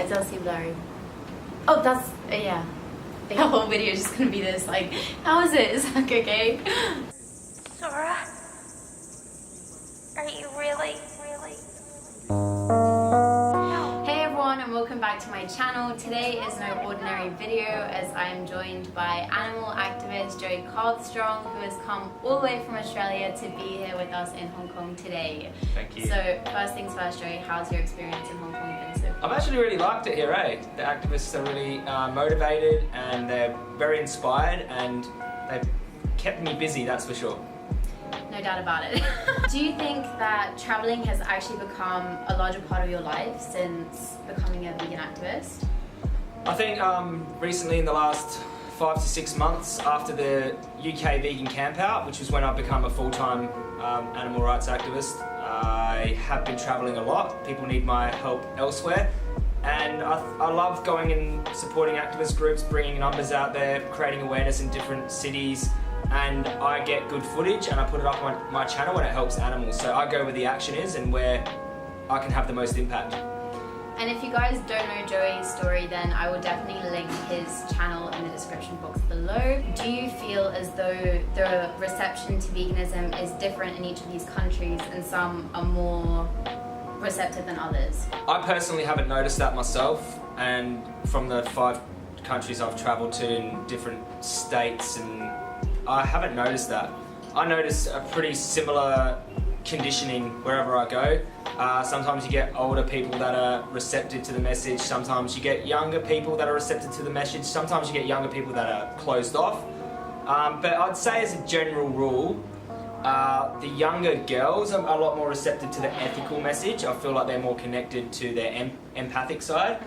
it's LC blurry. Oh, that's, yeah. The whole video is just gonna be this, like, how is it? Is that okay? Sora? Are you really? Hey everyone, and welcome back to my channel. Today is no ordinary video as I am joined by animal activist JOEY CARBSTRONG, who has come all the way from Australia to be here with us in Hong Kong today. Thank you. So first things first, JOEY, how's your experience in Hong Kong been so far? I've actually really liked it here, eh? The activists are really motivated and they're very inspired and they've kept me busy, that's for sure. No doubt about it. Do you think that traveling has actually become a larger part of your life since becoming a vegan activist? I think recently in the last 5 to 6 months after the UK vegan campout, which was when I've become a full-time animal rights activist, I have been traveling a lot. People need my help elsewhere. And I love going and supporting activist groups, bringing numbers out there, creating awareness in different cities. And I get good footage and I put it up on my channel and it helps animals. So I go where the action is and where I can have the most impact. And if you guys don't know JOEY's story, then I will definitely link his channel in the description box below. Do you feel as though the reception to veganism is different in each of these countries and some are more receptive than others? I personally haven't noticed that myself, and from the 5 countries I've travelled to in different states, and I haven't noticed that. I notice a pretty similar conditioning wherever I go. Sometimes you get older people that are receptive to the message, sometimes you get younger people that are receptive to the message, sometimes you get younger people that are closed off. But I'd say as a general rule, the younger girls are a lot more receptive to the ethical message. I feel like they're more connected to their empathic side.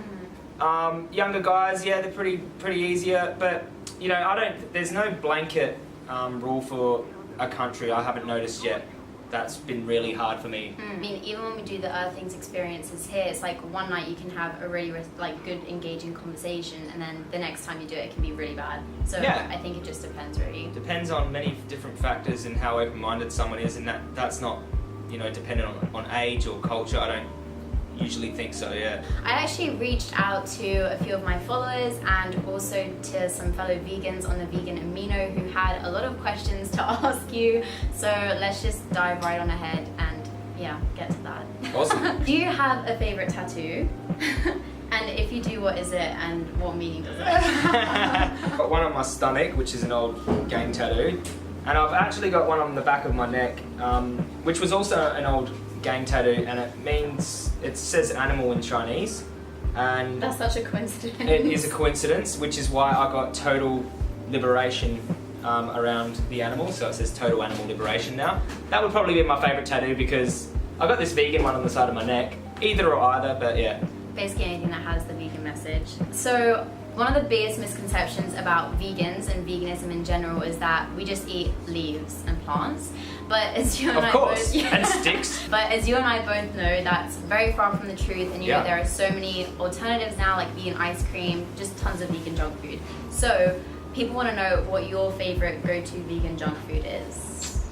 Younger guys, yeah, they're pretty easier, but you know, there's no blanket rule for a country. I haven't noticed yet. That's been really hard for me. I mean, even when we do the Earthings experiences here, it's like one night you can have a really good engaging conversation, and then the next time you do it, it can be really bad. So yeah. I think it just depends really. Depends on many different factors and how open-minded someone is, and that's not, you know, dependent on age or culture. I don't usually think so, yeah. I actually reached out to a few of my followers and also to some fellow vegans on the Vegan Amino who had a lot of questions to ask you. So let's just dive right on ahead and yeah, get to that. Awesome. Do you have a favorite tattoo? And if you do, what is it and what meaning does it have? I've got one on my stomach, which is an old gang tattoo. And I've actually got one on the back of my neck, which was also an old gang tattoo, and it says animal in Chinese, and that's such a coincidence. It is a coincidence, which is why I got total liberation around the animal, so it says total animal liberation now. That would probably be my favourite tattoo because I got this vegan one on the side of my neck, either or either, but yeah. Basically anything that has the vegan message. So one of the biggest misconceptions about vegans and veganism in general is that we just eat leaves and plants. But as you and I both, and sticks. But as you and I both know, that's very far from the truth. And you know, there are so many alternatives now, like vegan ice cream, just tons of vegan junk food. So people want to know what your favorite go-to vegan junk food is,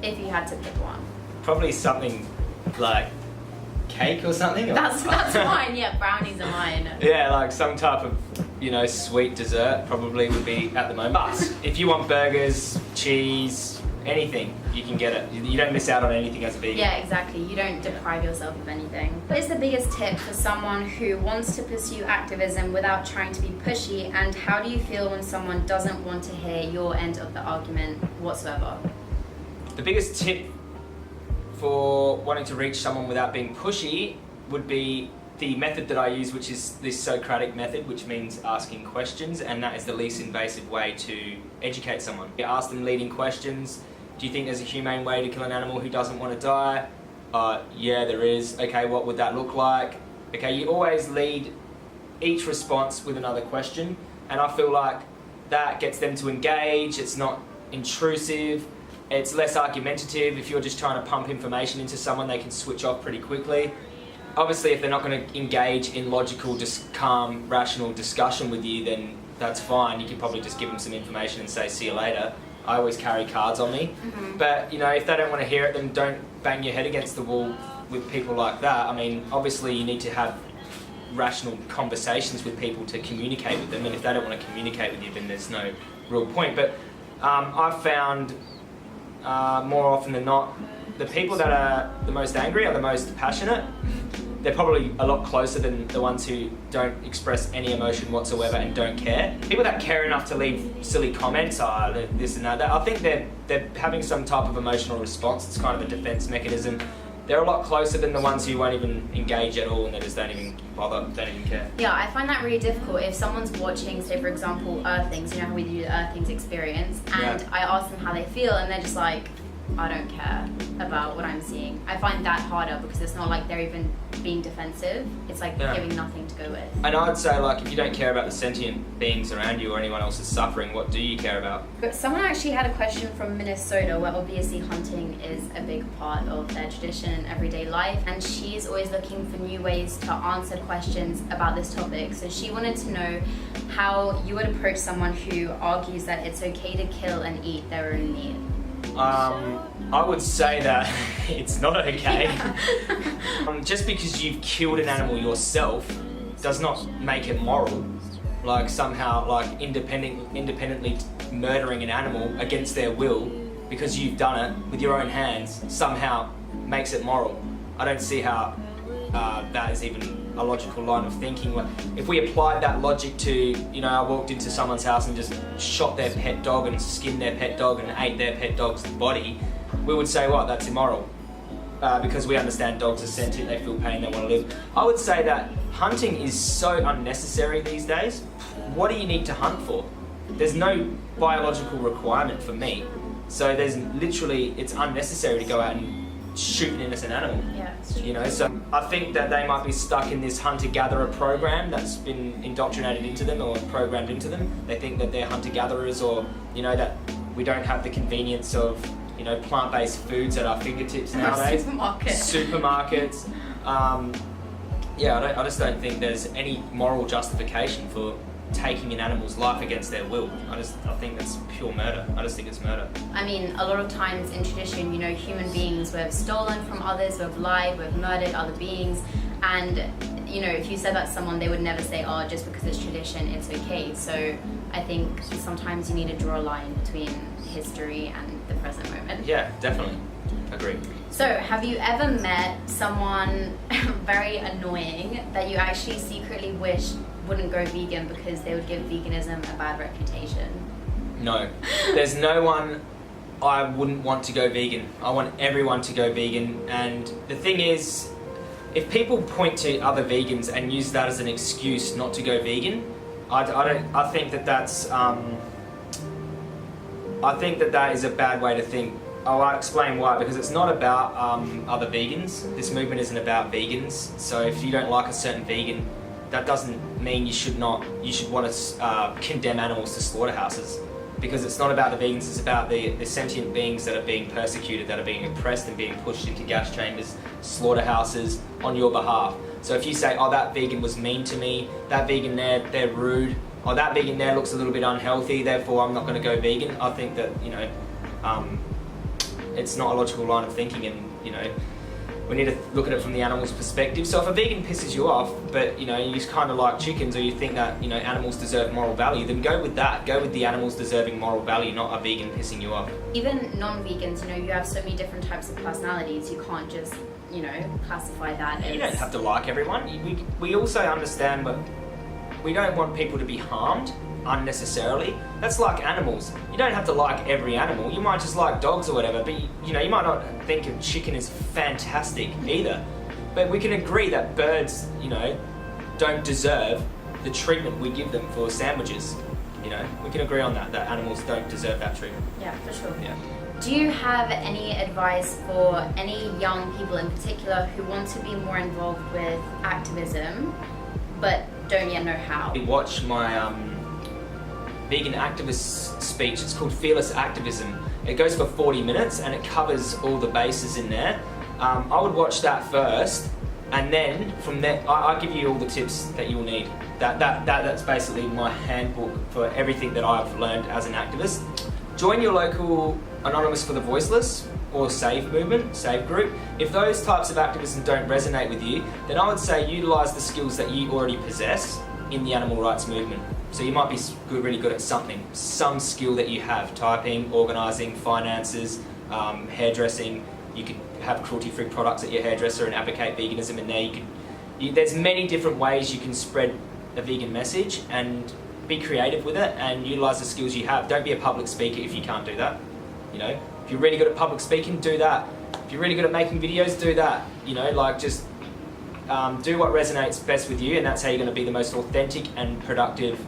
if you had to pick one. Probably something like cake or something. That's mine. Yeah, brownies are mine. Yeah, like some type of, you know, sweet dessert probably would be at the moment. But if you want burgers, cheese, anything, you can get it. You don't miss out on anything as a vegan. Yeah, exactly. You don't deprive yourself of anything. What is the biggest tip for someone who wants to pursue activism without trying to be pushy, and how do you feel when someone doesn't want to hear your end of the argument whatsoever? The biggest tip for wanting to reach someone without being pushy would be the method that I use, which is the Socratic method, which means asking questions, and that is the least invasive way to educate someone. You ask them leading questions. Do you think there's a humane way to kill an animal who doesn't want to die? Yeah, there is. Okay, what would that look like? Okay, you always lead each response with another question, and I feel like that gets them to engage. It's not intrusive. It's less argumentative. If you're just trying to pump information into someone, they can switch off pretty quickly. Obviously, if they're not going to engage in logical, just calm, rational discussion with you, then that's fine. You can probably just give them some information and say, see you later. I always carry cards on me. But, you know, if they don't want to hear it, then don't bang your head against the wall with people like that. I mean, obviously you need to have rational conversations with people to communicate with them, and if they don't want to communicate with you, then there's no real point. But I've found more often than not, the people that are the most angry are the most passionate. They're probably a lot closer than the ones who don't express any emotion whatsoever and don't care. People that care enough to leave silly comments, this and that, I think they're having some type of emotional response. It's kind of a defense mechanism. They're a lot closer than the ones who won't even engage at all and they just don't even bother, don't even care. Yeah, I find that really difficult. If someone's watching, say for example, Earthings, you know how we do the Earthings experience, and I ask them how they feel and they're just like, I don't care about what I'm seeing. I find that harder because it's not like they're even being defensive. It's like giving nothing to go with. And I would say, like, if you don't care about the sentient beings around you or anyone else's suffering, what do you care about? But someone actually had a question from Minnesota, where obviously hunting is a big part of their tradition and everyday life, and she's always looking for new ways to answer questions about this topic. So she wanted to know how you would approach someone who argues that it's okay to kill and eat their own meat. I would say that it's not okay. Just because you've killed an animal yourself does not make it moral. Like somehow, like independently murdering an animal against their will because you've done it with your own hands somehow makes it moral. I don't see how that is even a logical line of thinking. If we applied that logic to, you know, I walked into someone's house and just shot their pet dog and skinned their pet dog and ate their pet dog's body, we would say, what, that's immoral. Because we understand dogs are sentient, they feel pain, they want to live. I would say that hunting is so unnecessary these days. What do you need to hunt for? There's no biological requirement for meat. So there's literally, it's unnecessary to go out and shoot an innocent animal. Yeah, it's true. You know, so I think that they might be stuck in this hunter-gatherer program that's been indoctrinated into them or programmed into them. They think that they're hunter-gatherers, or, you know, that we don't have the convenience of, you know, plant-based foods at our fingertips nowadays. Supermarkets. Yeah, I just don't think there's any moral justification for taking an animal's life against their will. I think that's pure murder. I just think it's murder. I mean, a lot of times in tradition, you know, human beings who have stolen from others, who have lied, who have murdered other beings, and, you know, if you said that to someone, they would never say, oh, just because it's tradition, it's okay. So I think sometimes you need to draw a line between history and the present moment. Yeah, definitely. Agree. So, have you ever met someone very annoying that you actually secretly wish wouldn't go vegan because they would give veganism a bad reputation? No. There's no one I wouldn't want to go vegan. I want everyone to go vegan, and the thing is, if people point to other vegans and use that as an excuse not to go vegan, I think that that's I think that is a bad way to think. I'll explain why. Because it's not about other vegans. This movement isn't about vegans. So if you don't like a certain vegan, that doesn't mean you should want to condemn animals to slaughterhouses. Because it's not about the vegans, it's about the sentient beings that are being persecuted, that are being oppressed and being pushed into gas chambers, slaughterhouses on your behalf. So if you say, oh, that vegan was mean to me, that vegan there, they're rude, or that vegan there looks a little bit unhealthy, therefore I'm not going to go vegan, I think that, you know, it's not a logical line of thinking, and, you know, we need to look at it from the animal's perspective. So if a vegan pisses you off, but, you know, you just kind of like chickens, or you think that, you know, animals deserve moral value, then go with that. Go with the animals deserving moral value, not a vegan pissing you off. Even non-vegans, you know, you have so many different types of personalities, you can't just, you know, classify that as... You don't have to like everyone. We also understand, but we don't want people to be harmed unnecessarily. That's like animals. You don't have to like every animal. You might just like dogs or whatever, but you know, you might not think a chicken is fantastic either. But we can agree that birds, you know, don't deserve the treatment we give them for sandwiches. You know, we can agree on that animals don't deserve that treatment. Yeah, for sure. Yeah. Do you have any advice for any young people in particular who want to be more involved with activism, but don't yet know how? Watch my vegan activist speech. It's called Fearless Activism. It goes for 40 minutes and it covers all the bases in there. I would watch that first, and then from there I give you all the tips that you'll need. That's basically my handbook for everything that I've learned as an activist. Join your local Anonymous for the Voiceless or save movement, save group. If those types of activism don't resonate with you, then I would say utilise the skills that you already possess in the animal rights movement. So you might be really good at something, some skill that you have, typing, organising, finances, hairdressing. You could have cruelty-free products at your hairdresser and advocate veganism in there. There's many different ways you can spread a vegan message and be creative with it and utilise the skills you have. Don't be a public speaker if you can't do that. You know, if you're really good at public speaking, do that. If you're really good at making videos, do that. You know, like just do what resonates best with you, and that's how you're going to be the most authentic and productive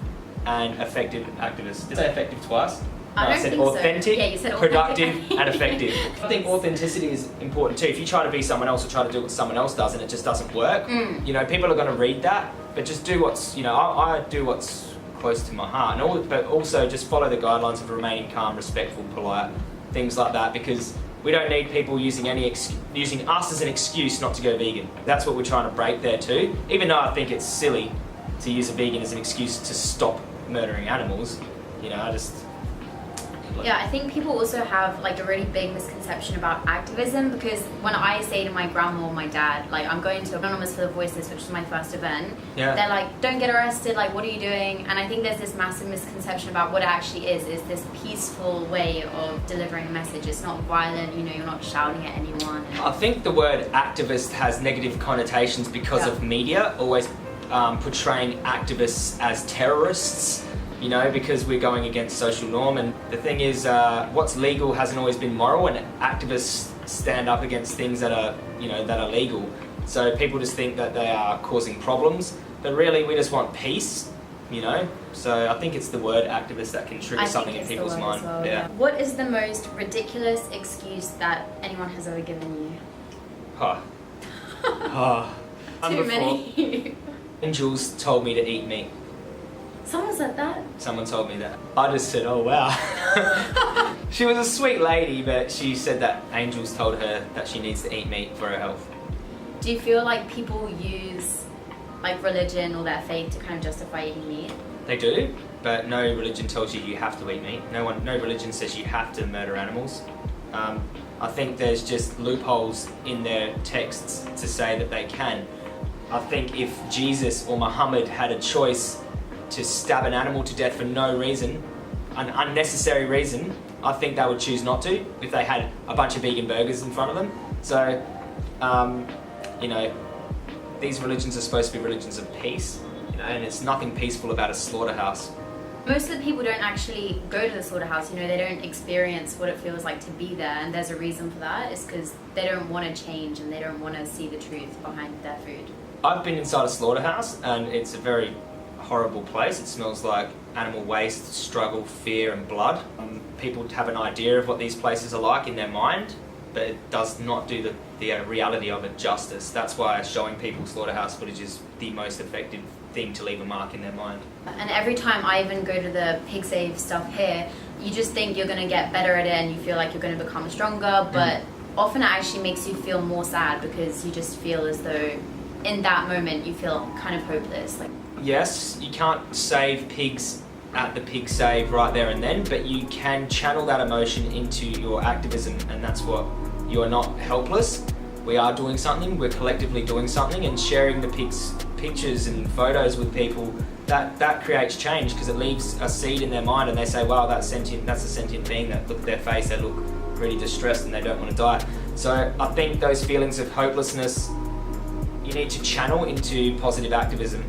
and effective activist. Did I say effective twice? I said think authentic, so. Yeah, you said productive, authentic. and effective. I think authenticity is important too. If you try to be someone else or try to do what someone else does and it just doesn't work, you know, people are going to read that, but just do what's, you know, I do what's close to my heart, but also just follow the guidelines of remaining calm, respectful, polite, things like that, because we don't need people using us as an excuse not to go vegan. That's what we're trying to break there too. Even though I think it's silly to use a vegan as an excuse to stop murdering animals, you know, Yeah, I think people also have like a really big misconception about activism, because when I say to my grandma or my dad, like, I'm going to Anonymous for the Voiceless, which is my first event, they're like, don't get arrested, like, what are you doing? And I think there's this massive misconception about what it actually is this peaceful way of delivering a message. It's not violent, you know, you're not shouting at anyone. I think the word activist has negative connotations because of media always portraying activists as terrorists. You know, because we're going against social norm, and the thing is, what's legal hasn't always been moral, and activists stand up against things that are, you know, that are legal. So people just think that they are causing problems, but really we just want peace, you know. So I think it's the word activist that can trigger something in people's mind. Well, yeah. What is the most ridiculous excuse that anyone has ever given you? Too many. Angels told me to eat meat. Someone said that? Someone told me that. I just said, oh wow. She was a sweet lady, but she said that angels told her that she needs to eat meat for her health. Do you feel like people use like religion or their faith to kind of justify eating meat? They do, but no religion tells you have to eat meat. No religion says you have to murder animals. I think there's just loopholes in their texts to say that they can. I think if Jesus or Muhammad had a choice to stab an animal to death for no reason, an unnecessary reason, I think they would choose not to if they had a bunch of vegan burgers in front of them. So, you know, these religions are supposed to be religions of peace, you know, and it's nothing peaceful about a slaughterhouse. Most of the people don't actually go to the slaughterhouse, you know, they don't experience what it feels like to be there, and there's a reason for that. It's because they don't want to change and they don't want to see the truth behind their food. I've been inside a slaughterhouse and it's a very horrible place. It smells like animal waste, struggle, fear and blood. People have an idea of what these places are like in their mind, but it does not do the reality of it justice. That's why showing people slaughterhouse footage is the most effective thing to leave a mark in their mind. And every time I even go to the pig save stuff here, you just think you're going to get better at it and you feel like you're going to become stronger, but often it actually makes you feel more sad, because you just feel as though in that moment you feel kind of hopeless. Like, yes, you can't save pigs at the pig save right there and then, but you can channel that emotion into your activism, and that's what you are not helpless. We are doing something, we're collectively doing something, and sharing the pigs' pictures and photos with people, that creates change, because it leaves a seed in their mind and they say, wow, that's a sentient being. That look at their face, they look really distressed and they don't want to die. So I think those feelings of hopelessness you need to channel into positive activism.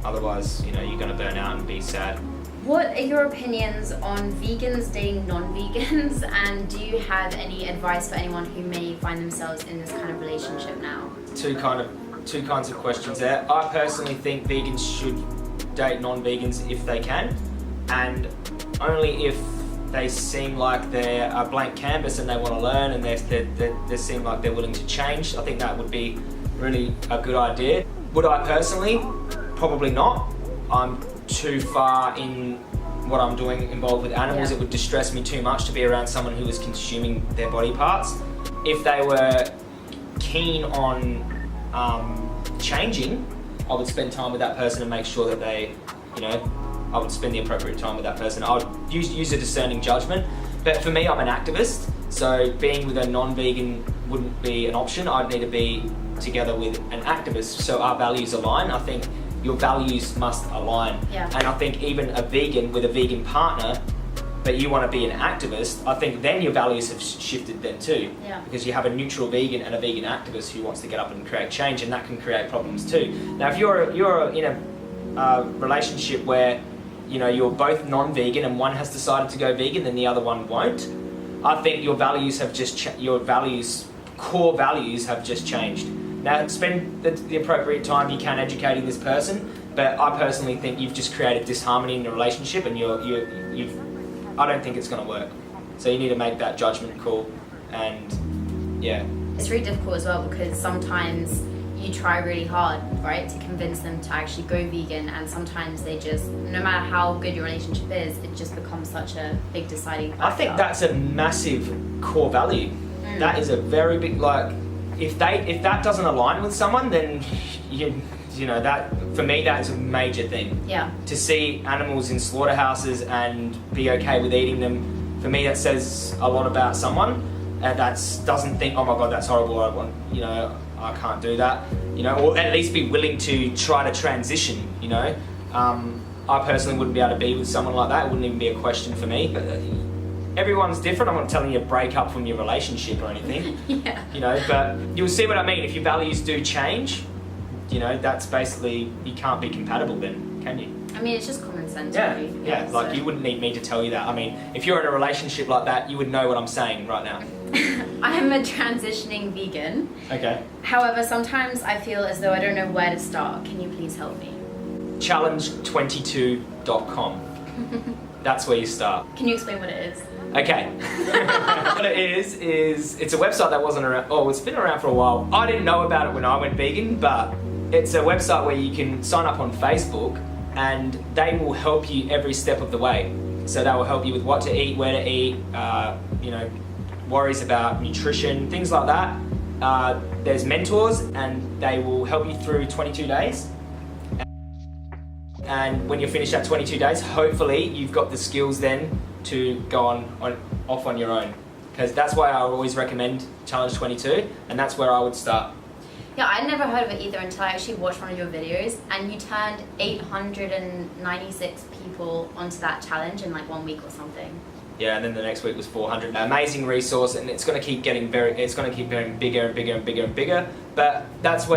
Otherwise, you know, you're going to burn out and be sad. What are your opinions on vegans dating non-vegans, and do you have any advice for anyone who may find themselves in this kind of relationship now? Two kinds of questions there. I personally think vegans should date non-vegans if they can, and only if they seem like they're a blank canvas and they want to learn and they seem like they're willing to change. I think that would be really a good idea. Would I personally? Probably not. I'm too far in what I'm doing involved with animals. It would distress me too much to be around someone who was consuming their body parts. If they were keen on changing, I would spend time with that person and make sure that they, you know, I would spend the appropriate time with that person. I would use a discerning judgment. But for me, I'm an activist, So being with a non-vegan wouldn't be an option. I'd need to be together with an activist so our values align. I think your values must align. Yeah. And I think even a vegan with a vegan partner, but you want to be an activist, I think then your values have shifted then too. Yeah. Because you have a neutral vegan and a vegan activist who wants to get up and create change, and that can create problems too. Now if you're in a relationship where you're both non-vegan and one has decided to go vegan, then the other one won't, I think your values have just core values have just changed. Now spend the appropriate time you can educating this person, but I personally think you've just created disharmony in the relationship, and I don't think it's going to work. So you need to make that judgment call, and yeah. It's really difficult as well because sometimes you try really hard, right, to convince them to actually go vegan, and sometimes they just, no matter how good your relationship is, it just becomes such a big deciding factor. I think that's a massive core value. That is a very big, if that doesn't align with someone, then that, for me, that is a major thing. Yeah. To see animals in slaughterhouses and be okay with eating them, for me that says a lot about someone, and doesn't think, oh my god, that's horrible, I can't do that, or at least be willing to try to transition, I personally wouldn't be able to be with someone like that. It wouldn't even be a question for me, but everyone's different. I'm not telling you to break up from your relationship or anything. Yeah. But you'll see what I mean. If your values do change, that's basically, you can't be compatible then, can you? I mean, it's just common sense. Yeah, really. yeah. So. You wouldn't need me to tell you that. I mean, if you're in a relationship like that, you would know what I'm saying right now. I'm a transitioning vegan. Okay. However, sometimes I feel as though I don't know where to start. Can you please help me? Challenge22.com. That's where you start. Can you explain what it is? Okay. What it is it's a website that wasn't around. Oh, it's been around for a while. I didn't know about it when I went vegan, but it's a website where you can sign up on Facebook, and they will help you every step of the way. So they will help you with what to eat, where to eat, worries about nutrition, things like that. There's mentors, and they will help you through 22 days. And when you finish that 22 days, hopefully you've got the skills then to go off on your own. Because that's why I always recommend Challenge 22, and that's where I would start. Yeah, I'd never heard of it either until I actually watched one of your videos, and you turned 896 people onto that challenge in 1 week or something. Yeah, and then the next week was 400. Amazing resource, and it's going to keep getting bigger and bigger and bigger and bigger and bigger. But that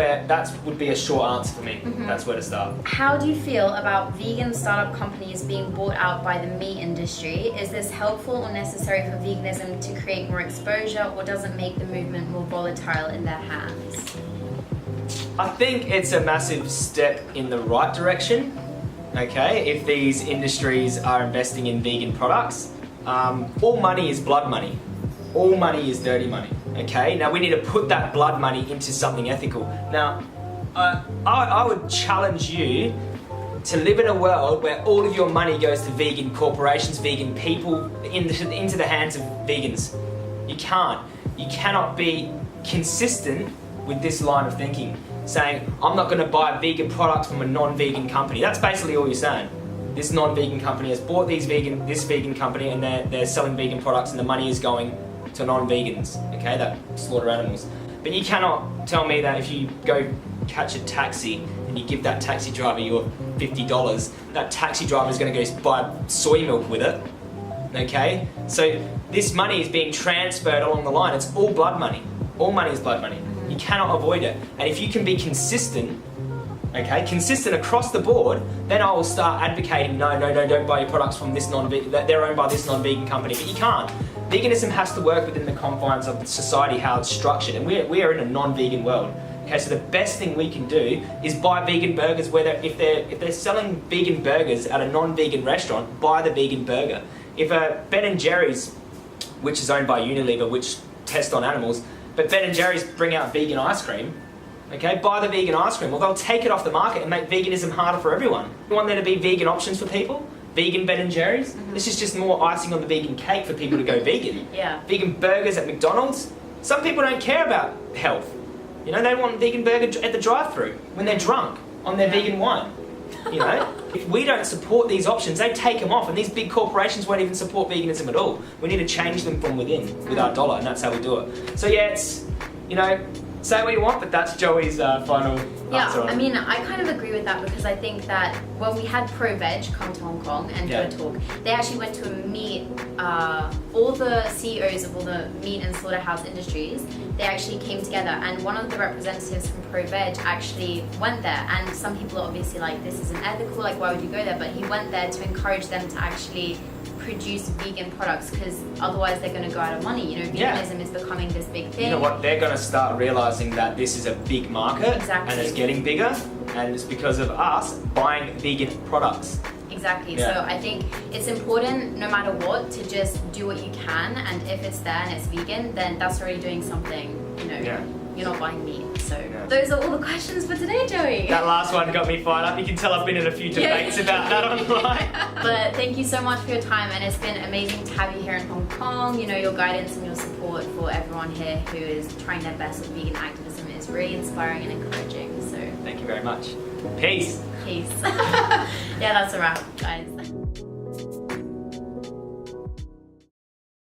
would be a short answer for me. Mm-hmm. That's where to start. How do you feel about vegan startup companies being bought out by the meat industry? Is this helpful or necessary for veganism to create more exposure, or does it make the movement more volatile in their hands? I think it's a massive step in the right direction. Okay, if these industries are investing in vegan products. All money is blood money. All money is dirty money. Okay, now we need to put that blood money into something ethical. Now, I would challenge you to live in a world where all of your money goes to vegan corporations, vegan people, into the hands of vegans. You can't. You cannot be consistent with this line of thinking, saying, I'm not going to buy vegan products from a non-vegan company. That's basically all you're saying. This non-vegan company has bought this vegan company, and they're selling vegan products, and the money is going to non-vegans, okay, that slaughter animals. But you cannot tell me that if you go catch a taxi and you give that taxi driver your $50, that taxi driver is going to go buy soy milk with it, okay? So this money is being transferred along the line. It's all blood money. All money is blood money. You cannot avoid it. And if you can be consistent, okay, consistent across the board, then I will start advocating, no, don't buy your products from this non-vegan, they're owned by this non-vegan company. But you can't. Veganism has to work within the confines of society, how it's structured, and we are in a non-vegan world. Okay, so the best thing we can do is buy vegan burgers, if they're selling vegan burgers at a non-vegan restaurant, buy the vegan burger. If a Ben & Jerry's, which is owned by Unilever, which test on animals, but Ben & Jerry's bring out vegan ice cream, okay, buy the vegan ice cream, or they'll take it off the market and make veganism harder for everyone. You want there to be vegan options for people? Vegan Ben & Jerry's? Mm-hmm. This is just more icing on the vegan cake for people to go vegan. Yeah. Vegan burgers at McDonald's? Some people don't care about health. They want vegan burger at the drive-thru when they're drunk on their vegan wine. You know, if we don't support these options, they take them off, and these big corporations won't even support veganism at all. We need to change them from within with our dollar, and that's how we do it. So yeah, it's, you know, say what you want, but that's Joey's final answer on it. I mean, I kind of agree with that because I think that when we had Pro Veg come to Hong Kong and do a talk, they actually went to a meet, all the CEOs of all the meat and slaughterhouse industries, they actually came together, and one of the representatives from Pro Veg actually went there, and some people are obviously like, this isn't ethical, like why would you go there? But he went there to encourage them to actually produce vegan products, because otherwise they're going to go out of money. You know, veganism is becoming this big thing. You know what? They're going to start realizing that this is a big market, Exactly. and it's getting bigger, and it's because of us buying vegan products. Exactly. Yeah. So I think it's important, no matter what, to just do what you can, and if it's there and it's vegan, then that's already doing something. You know, you're not buying meat. So those are all the questions for today, Joey. That last one got me fired up. You can tell I've been in a few debates about that online. But thank you so much for your time, and it's been amazing to have you here in Hong Kong. You know, your guidance and your support for everyone here who is trying their best with vegan activism is really inspiring and encouraging. So Thank you very much. Peace. peace. Yeah, that's a wrap, guys.